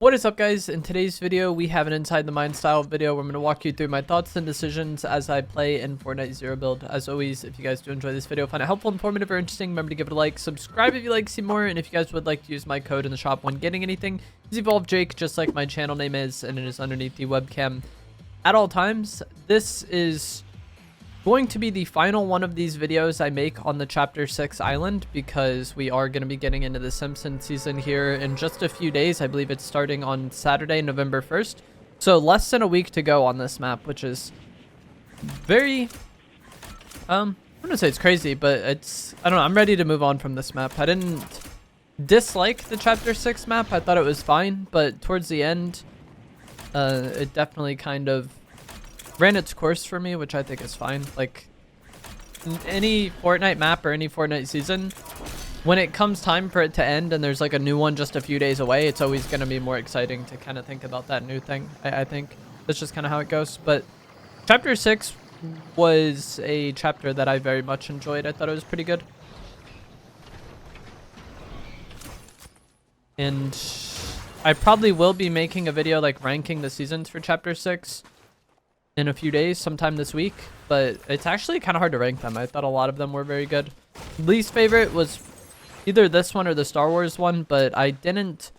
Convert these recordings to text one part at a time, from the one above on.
What is up, guys? In today's video we have an inside the mind style video where I'm going to walk you through my thoughts and decisions as I play in Fortnite Zero Build. As always, if you guys do enjoy this video, find it helpful, informative, or interesting, remember to give it a like, subscribe if you like to see more, and if you guys would like to use my code in the shop when getting anything, is Evolve Jake, just like my channel name is, and it is underneath the webcam at all times. This is going to be the final one of these videos I make on the Chapter 6 island, because we are going to be getting into the Simpsons season here in just a few days. I believe it's starting on Saturday, November 1st. So less than a week to go on this map, which is very, I'm going to say it's crazy, but it's, I don't know, I'm ready to move on from this map. I didn't dislike the Chapter 6 map. I thought it was fine, but towards the end, it definitely kind of ran its course for me, which I think is fine. Like, any Fortnite map or any Fortnite season, when it comes time for it to end and there's like a new one just a few days away, it's always going to be more exciting to kind of think about that new thing. I think that's just kind of how it goes. But Chapter 6 was a chapter that I very much enjoyed. I thought it was pretty good. And I probably will be making a video like ranking the seasons for Chapter 6 in a few days, sometime this week, but it's actually kind of hard to rank them. I thought a lot of them were very good. Least favorite was either this one or the Star Wars one, but I didn't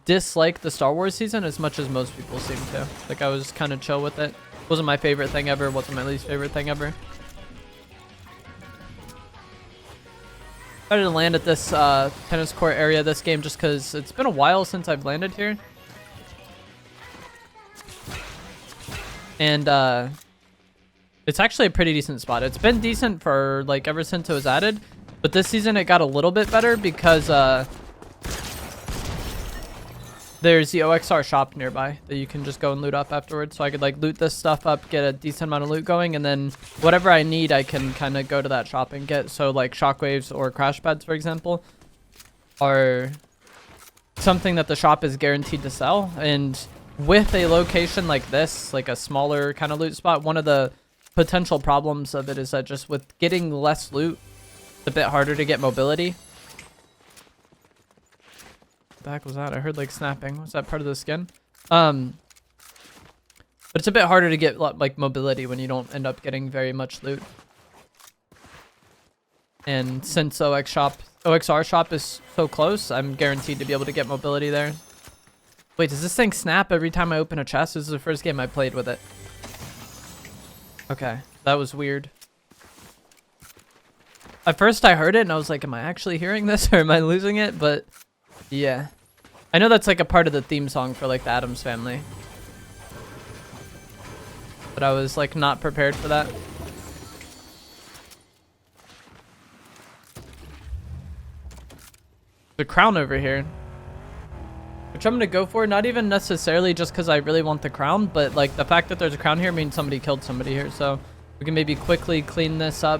dislike the Star Wars season as much as most people seem to. Like, I was kind of chill with it. Wasn't my favorite thing ever, wasn't my least favorite thing ever. Started to land at this tennis court area this game just because it's been a while since I've landed here. And it's actually a pretty decent spot. It's been decent for like ever since it was added, but this season it got a little bit better because there's the OXR shop nearby that you can just go and loot up afterwards. So I could like loot this stuff up, get a decent amount of loot going, and then whatever I need I can kind of go to that shop and get. So like shockwaves or crash pads, for example, are something that the shop is guaranteed to sell. And with a location like this, like a smaller kind of loot spot, one of the potential problems of it is that just with getting less loot, it's a bit harder to get mobility. What the heck was that? I heard like snapping. Was that part of the skin? But it's a bit harder to get like mobility when you don't end up getting very much loot. And since OXR shop is so close, I'm guaranteed to be able to get mobility there. Wait, does this thing snap every time I open a chest? This is the first game I played with it. Okay, that was weird. At first I heard it and I was like, am I actually hearing this or am I losing it? But yeah. I know that's like a part of the theme song for like the Addams Family. But I was like not prepared for that. The crown over here, which I'm going to go for, not even necessarily just because I really want the crown, but like the fact that there's a crown here means somebody killed somebody here. So we can maybe quickly clean this up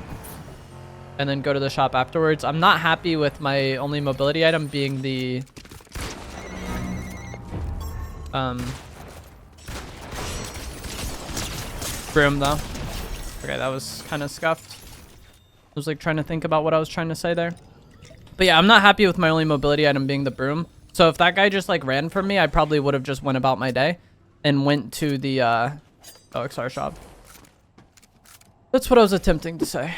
and then go to the shop afterwards. I'm not happy with my only mobility item being the broom though. Okay, that was kind of scuffed. I was like trying to think about what I was trying to say there. But yeah, I'm not happy with my only mobility item being the broom. So if that guy just like ran from me, I probably would have just went about my day and went to the OXR shop. That's what I was attempting to say.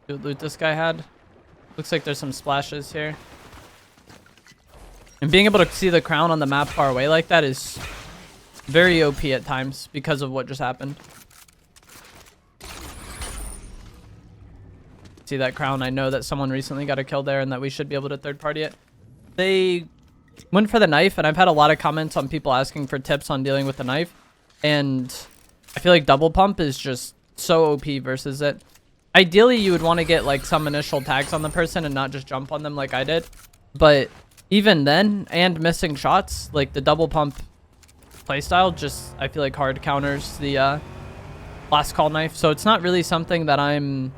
Good loot this guy had. Looks like there's some splashes here. And being able to see the crown on the map far away like that is very OP at times because of what just happened. See that crown? I know that someone recently got a kill there and that we should be able to third party it. They went for the knife, and I've had a lot of comments on people asking for tips on dealing with the knife, and I feel like double pump is just so OP versus it. Ideally you would want to get like some initial tags on the person and not just jump on them like I did, but even then, and missing shots, like the double pump playstyle just, I feel like, hard counters the last call knife. So it's not really something that I'm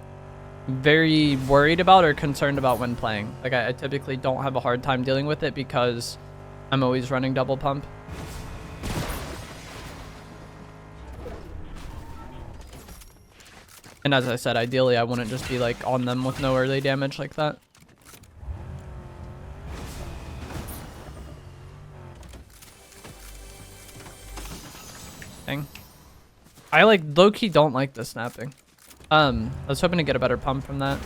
very worried about or concerned about when playing. Like I typically don't have a hard time dealing with it because I'm always running double pump. And as I said, ideally I wouldn't just be like on them with no early damage like that. Dang. I like low-key don't like the snapping. I was hoping to get a better pump from that.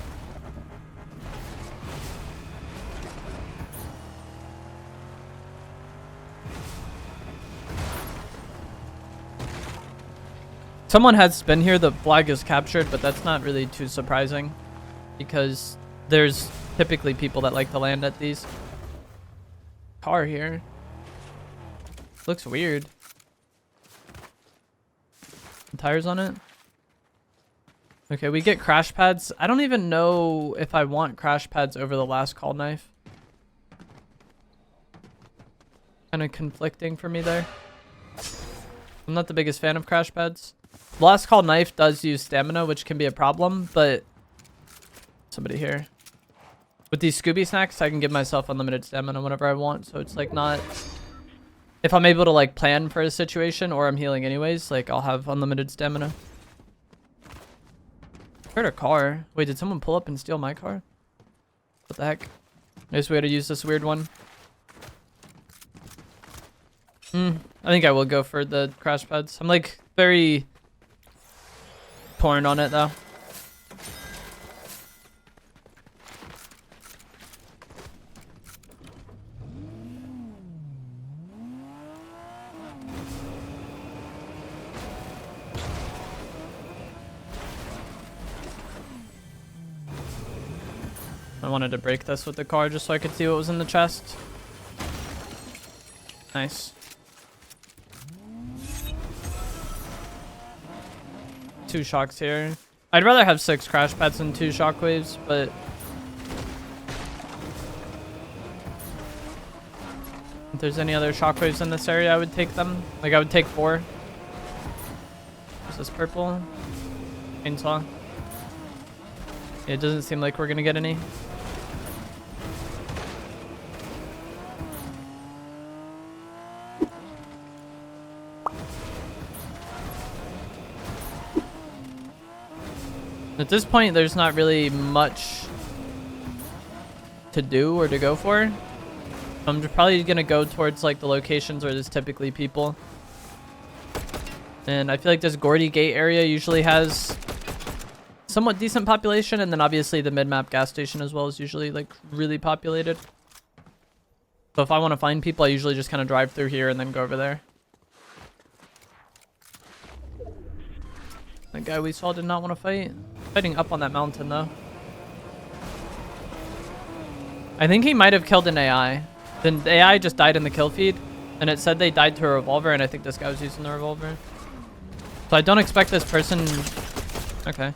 Someone has been here, the flag is captured, but that's not really too surprising because there's typically people that like to land at these. Car here. Looks weird. Tires on it. Okay, we get crash pads. I don't even know if I want crash pads over the last call knife. Kind of conflicting for me there. I'm not the biggest fan of crash pads. Last call knife does use stamina, which can be a problem, but somebody here. With these Scooby snacks, I can give myself unlimited stamina whenever I want, so it's like not... If I'm able to like plan for a situation or I'm healing anyways, like I'll have unlimited stamina. Heard a car. Wait, did someone pull up and steal my car? What the heck? I guess we gotta use this weird one. I think I will go for the crash pads. I'm like very torn on it though. I wanted to break this with the car just so I could see what was in the chest. Nice. 2 shocks here. I'd rather have 6 crash pads than 2 shockwaves, but if there's any other shockwaves in this area, I would take them. Like I would take 4. Is this purple? Chainsaw. It doesn't seem like we're gonna get any. At this point, there's not really much to do or to go for. I'm probably gonna go towards like the locations where there's typically people. And I feel like this Gordy Gate area usually has somewhat decent population, and then obviously the mid-map gas station as well is usually like really populated. So if I want to find people, I usually just kind of drive through here and then go over there. That guy we saw did not want to fight. Fighting up on that mountain though. I think he might have killed an AI. Then the AI just died in the kill feed, and it said they died to a revolver, and I think this guy was using the revolver. So I don't expect this person... Okay.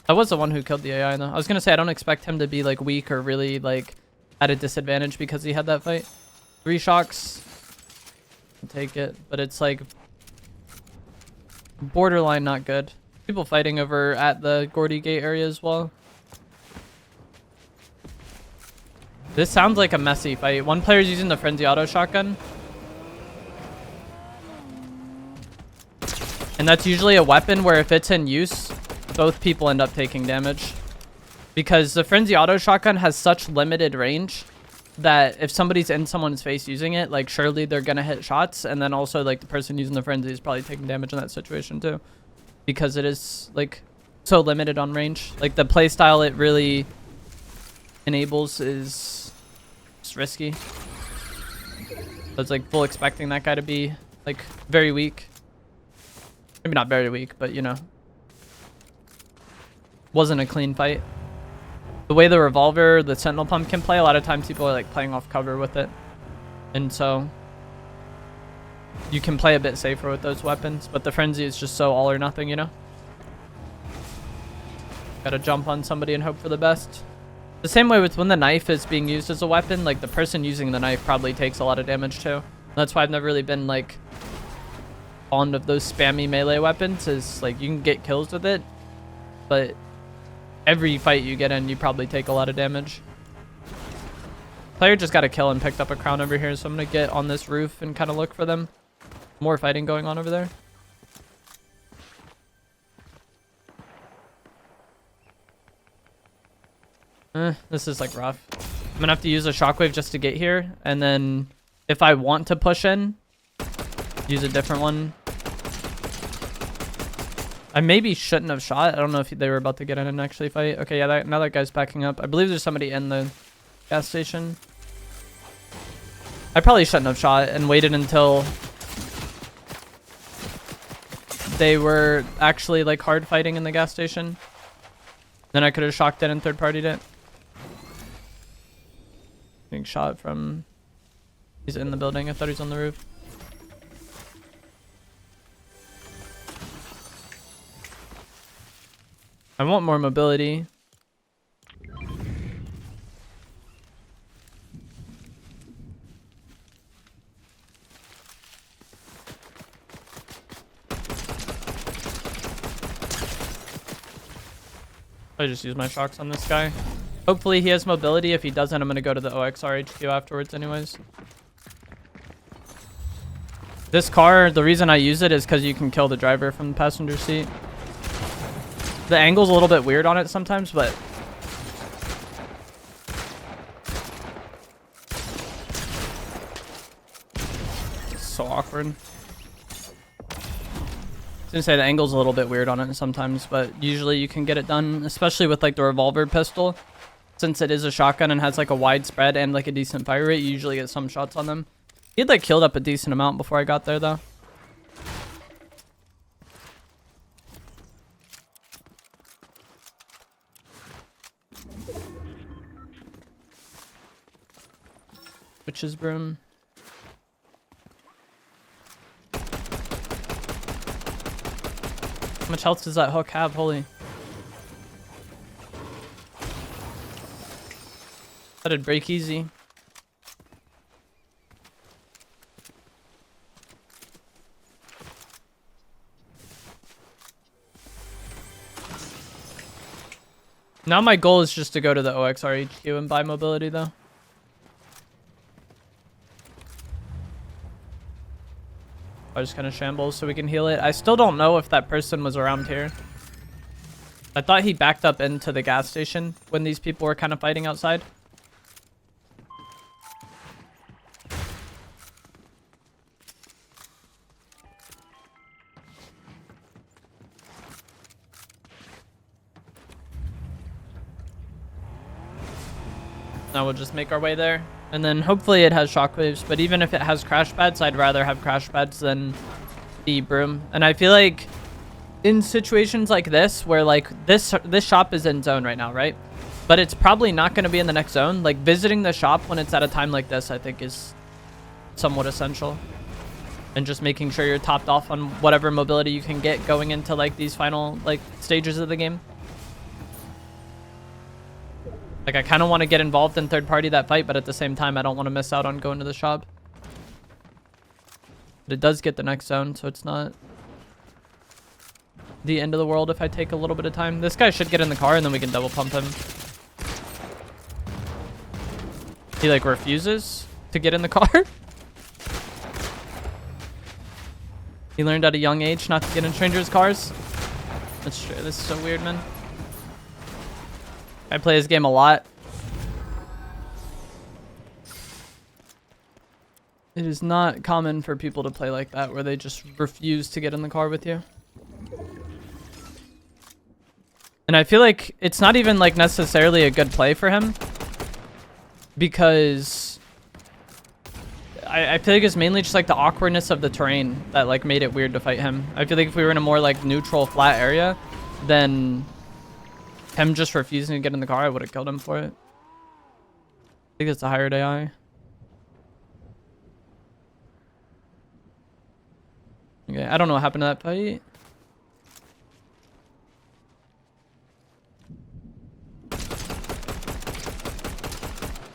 That was the one who killed the AI though. I was gonna say I don't expect him to be like weak or really like at a disadvantage because he had that fight. 3 shocks. I'll take it, but it's like borderline not good. People fighting over at the Gordy Gate area as well. This sounds like a messy fight. One player's using the frenzy auto shotgun. And that's usually a weapon where if it's in use, both people end up taking damage. Because the frenzy auto shotgun has such limited range that if somebody's in someone's face using it, like surely they're gonna hit shots, and then also like the person using the frenzy is probably taking damage in that situation too. Because it is like so limited on range. Like the playstyle it really enables is just risky. So it's like full expecting that guy to be like very weak. Maybe not very weak, but you know. Wasn't a clean fight. The way the revolver, the sentinel pump can play, a lot of times people are like playing off cover with it. And so you can play a bit safer with those weapons, but the frenzy is just so all or nothing, you know? Gotta jump on somebody and hope for the best. The same way with when the knife is being used as a weapon, like the person using the knife probably takes a lot of damage too. That's why I've never really been like fond of those spammy melee weapons, is like you can get kills with it, but every fight you get in, you probably take a lot of damage. Player just got a kill and picked up a crown over here, so I'm gonna get on this roof and kind of look for them. More fighting going on over there. This is like rough. I'm gonna have to use a shockwave just to get here, and then if I want to push in, use a different one. I maybe shouldn't have shot. I don't know if they were about to get in and actually fight. Okay, yeah, now that guy's backing up. I believe there's somebody in the gas station. I probably shouldn't have shot and waited until they were actually like hard fighting in the gas station. Then I could have shocked it and third partied it. Being shot from... He's in the building. I thought he was on the roof. I want more mobility. I just use my shocks on this guy. Hopefully he has mobility. If he doesn't, I'm going to go to the OXR HQ afterwards anyways. This car, the reason I use it is because you can kill the driver from the passenger seat. The angle's a little bit weird on it sometimes, but... It's so awkward. I was gonna say the angle's a little bit weird on it sometimes, but usually you can get it done, especially with like the revolver pistol. Since it is a shotgun and has like a wide spread and like a decent fire rate, you usually get some shots on them. He had like killed up a decent amount before I got there though. Witch's broom. How much health does that hook have? Holy. That'd break easy. Now my goal is just to go to the OXR HQ and buy mobility though. I just kind of shambles so we can heal it. I still don't know if that person was around here. I thought he backed up into the gas station when these people were kind of fighting outside. Now we'll just make our way there. And then hopefully it has shockwaves, but even if it has crash pads, I'd rather have crash pads than the broom. And I feel like in situations like this, where like this shop is in zone right now, right? But it's probably not going to be in the next zone. Like visiting the shop when it's at a time like this, I think is somewhat essential. And just making sure you're topped off on whatever mobility you can get going into like these final like stages of the game. Like, I kind of want to get involved in third party that fight, but at the same time, I don't want to miss out on going to the shop. But it does get the next zone, so it's not the end of the world if I take a little bit of time. This guy should get in the car, and then we can double pump him. He, like, refuses to get in the car. He learned at a young age not to get in strangers' cars. That's true. This is so weird, man. I play this game a lot. It is not common for people to play like that, where they just refuse to get in the car with you. And I feel like it's not even like necessarily a good play for him, because I feel like it's mainly just like the awkwardness of the terrain that like made it weird to fight him. I feel like if we were in a more like neutral flat area, then him just refusing to get in the car, I would have killed him for it. I think it's a higher AI. Okay, I don't know what happened to that fight.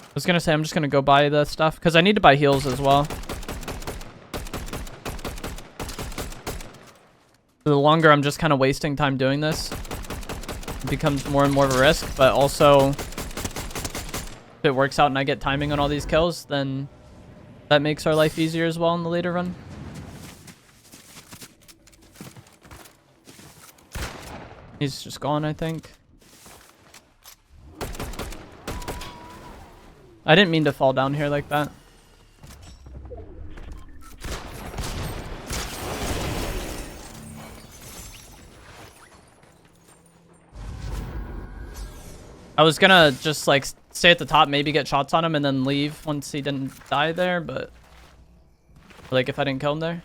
I was gonna say I'm just gonna go buy the stuff because I need to buy heals as well. The longer I'm just kind of wasting time doing this, it becomes more and more of a risk. But also, if it works out and I get timing on all these kills, then that makes our life easier as well in the later run. He's just gone, I think. I didn't mean to fall down here like that. I was gonna just like stay at the top, maybe get shots on him and then leave once he didn't die there, but like if I didn't kill him there.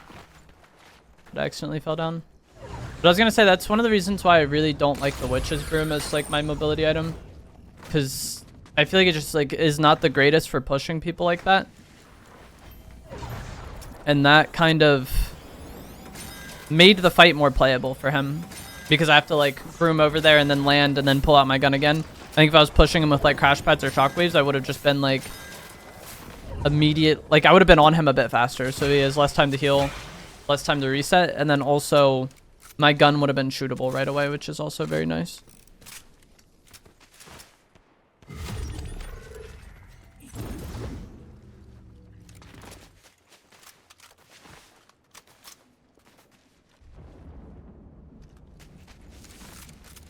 But I accidentally fell down. But I was gonna say that's one of the reasons why I really don't like the Witch's Broom as like my mobility item. Because I feel like it just like is not the greatest for pushing people like that. And that kind of made the fight more playable for him. Because I have to like broom over there and then land and then pull out my gun again. I think if I was pushing him with like crash pads or shockwaves, I would have just been like immediate. Like I would have been on him a bit faster. So he has less time to heal, less time to reset. And then also my gun would have been shootable right away, which is also very nice.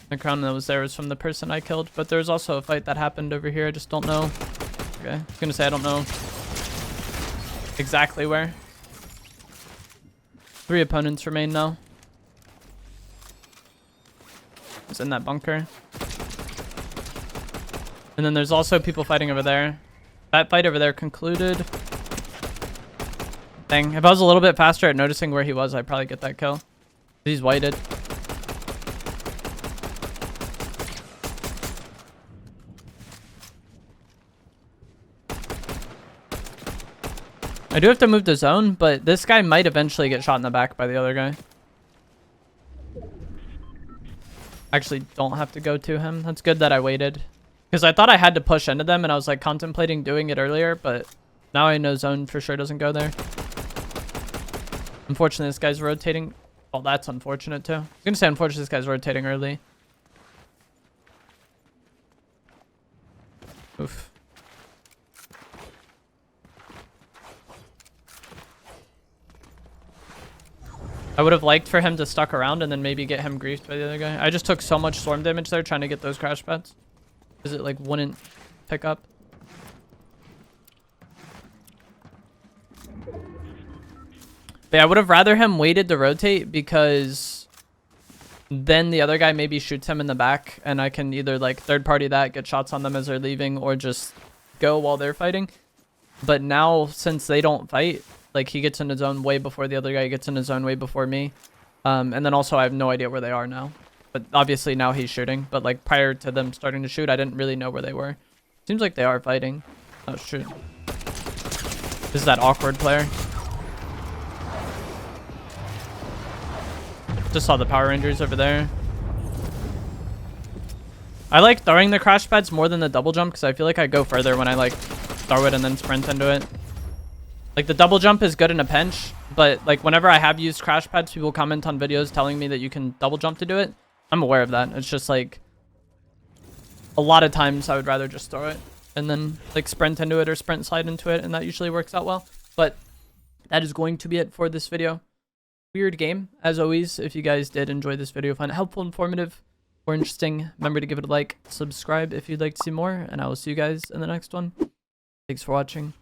The crown that was there was from the person I killed, but there's also a fight that happened over here. I just don't know. Okay, I was gonna say I don't know exactly where. 3 opponents remain now. It's in that bunker. And then there's also people fighting over there. That fight over there concluded. Dang, if I was a little bit faster at noticing where he was, I'd probably get that kill. He's whited. I do have to move the zone, but this guy might eventually get shot in the back by the other guy. Actually, don't have to go to him. That's good that I waited. Because I thought I had to push into them, and I was like contemplating doing it earlier, but now I know zone for sure doesn't go there. Unfortunately, this guy's rotating. Oh, that's unfortunate too. I was going to say unfortunately, this guy's rotating early. Oof. I would have liked for him to stuck around and then maybe get him griefed by the other guy. I just took so much storm damage there trying to get those crash pads. Because it like wouldn't pick up. But yeah, I would have rather him waited to rotate because then the other guy maybe shoots him in the back and I can either like third party that, get shots on them as they're leaving, or just go while they're fighting. But now since they don't fight, like he gets in his zone way before the other guy gets in his zone way before me. And then also I have no idea where they are now. But obviously now he's shooting. But like prior to them starting to shoot, I didn't really know where they were. Seems like they are fighting. Oh shoot. This is that awkward player. Just saw the Power Rangers over there. I like throwing the crash pads more than the double jump because I feel like I go further when I like throw it and then sprint into it. Like the double jump is good in a pinch, but like whenever I have used crash pads, people comment on videos telling me that you can double jump to do it. I'm aware of that. It's just like a lot of times I would rather just throw it and then like sprint into it or sprint slide into it, and that usually works out well. But that is going to be it for this video. Weird game, as always. If you guys did enjoy this video, find it helpful, informative, or interesting, remember to give it a like, subscribe if you'd like to see more, and I will see you guys in the next one. Thanks for watching.